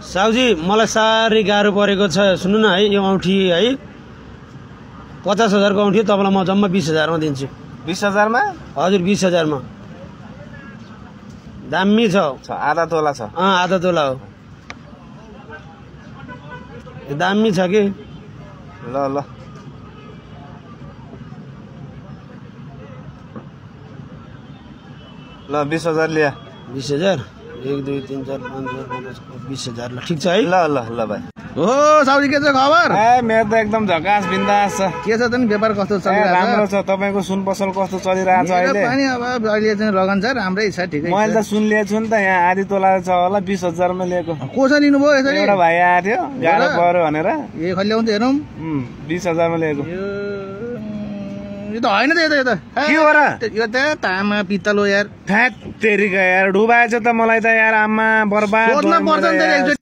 साउजी मलाई साह्रै गाह्रो परेको छ सुन्नु न है यो औँठी है 50,000 को औँठी तपाईलाई म जम्मा 20,000 मा दिन्छु 20,000 मा हजुर 20,000 मा दामी छ आधा तोला छ आधा तोला हो दामी छ कि ल ल ल 20,000 लिया 20,000 1 2 3 4 5 20,000 ल ठीक छ है ल ल ल भाइ हो साउजी के छ खबर ए मेरो त एकदम झकास बिन्दास छ के छ त नि व्यापार कस्तो चलिरहेछ राम्रो छ तपाईको सुन पसल कस्तो चलिरहेछ अहिले पनि अब अहिले चाहिँ लगन छ राम्रै छ ठिकै छ मैले त सुन लिएको छु नि त यहाँ आधी तोला छ होला 20,000 मा लिएको कोसा लिनु भयो यसरी एउटा भाइ आएको थियो गाह्रो पर्यो भनेर ए खै ल्याउँछ हेरौँ 20,000 मा लिएको यो त हैन त यो त के हो र यो त तामा पित्तल हो यार थ्यात तेरीका यार डुबाएछ त मलाई त यार आम्मा बर्बाद सोध्न पर्छ नि त